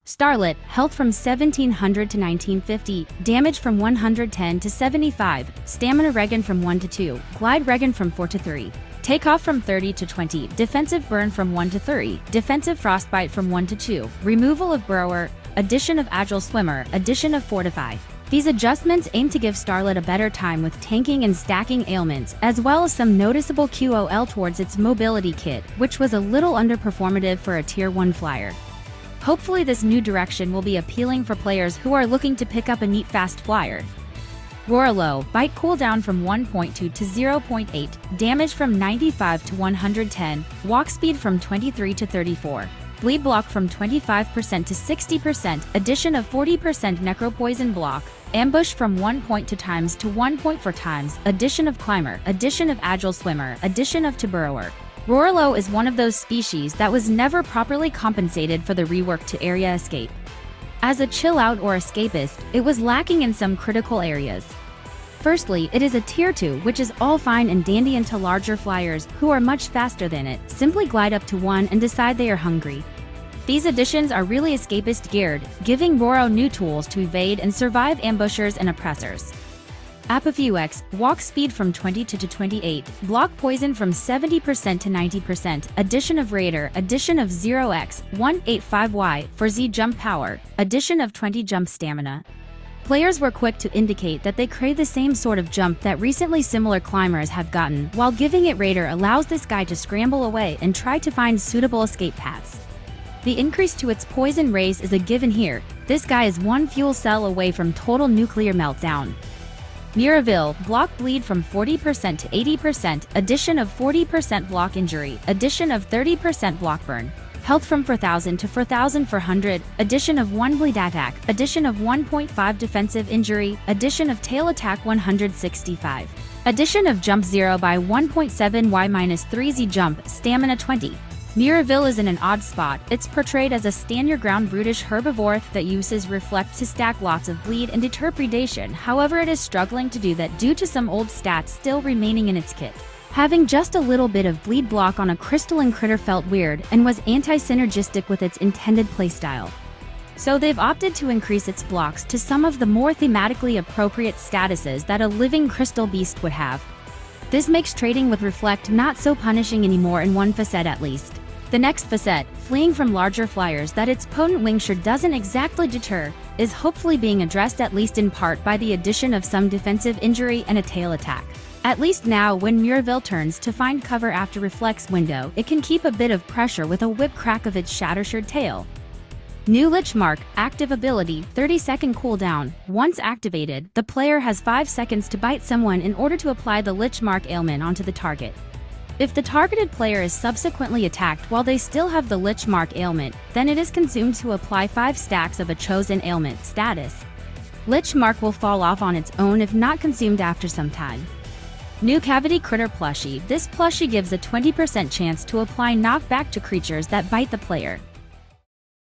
Starlit, health from 1700 to 1950, damage from 110 to 75, stamina regen from 1 to 2, glide regen from 4 to 3, takeoff from 30 to 20, defensive burn from 1 to 3, defensive frostbite from 1 to 2, removal of burrower, addition of agile swimmer, addition of fortify. These adjustments aim to give Starlit a better time with tanking and stacking ailments, as well as some noticeable QOL towards its mobility kit, which was a little underperformative for a Tier 1 flyer. Hopefully this new direction will be appealing for players who are looking to pick up a neat fast flyer. Rorolo, bite cooldown from 1.2 to 0.8, damage from 95 to 110, walk speed from 23 to 34. Bleed block from 25% to 60%, addition of 40% necropoison block, ambush from 1.2 times to 1.4 times, addition of climber, addition of agile swimmer, addition of burrower. Rorolo is one of those species that was never properly compensated for the rework to area escape. As a chill out or escapist, it was lacking in some critical areas. Firstly, it is a tier 2, which is all fine and dandy until larger flyers, who are much faster than it, simply glide up to 1 and decide they are hungry. These additions are really escapist geared, giving Roro new tools to evade and survive ambushers and oppressors. Apofuex, walk speed from 22 to 28, block poison from 70% to 90%, addition of Raider, addition of 0x, 185y for Z jump power, addition of 20 jump stamina. Players were quick to indicate that they crave the same sort of jump that recently similar climbers have gotten, while giving it Raider allows this guy to scramble away and try to find suitable escape paths. The increase to its poison race is a given here. This guy is one fuel cell away from total nuclear meltdown. Muravil, block bleed from 40% to 80%, addition of 40% block injury, addition of 30% block burn, health from 4000 to 4400, addition of 1 bleed attack, addition of 1.5 defensive injury, addition of tail attack 165, addition of jump 0 by 1.7 y-3z jump, stamina 20. Muravil is in an odd spot. It's portrayed as a stand-your-ground brutish herbivore that uses reflect to stack lots of bleed and deter predation. However, it is struggling to do that due to some old stats still remaining in its kit. Having just a little bit of bleed block on a crystalline critter felt weird and was anti-synergistic with its intended playstyle. So they've opted to increase its blocks to some of the more thematically appropriate statuses that a living crystal beast would have. This makes trading with reflect not so punishing anymore in one facet at least. The next facet, fleeing from larger flyers that its potent wing sure doesn't exactly deter, is hopefully being addressed at least in part by the addition of some defensive injury and a tail attack. At least now, when Muravil turns to find cover after reflex window, it can keep a bit of pressure with a whip crack of its shattered tail. New Lich Mark, active ability, 30-second cooldown. Once activated, the player has 5 seconds to bite someone in order to apply the Lich Mark ailment onto the target. If the targeted player is subsequently attacked while they still have the Lich Mark ailment, then it is consumed to apply 5 stacks of a chosen ailment status. Lich Mark will fall off on its own if not consumed after some time. New Cavity Critter Plushie. This plushie gives a 20% chance to apply knockback to creatures that bite the player.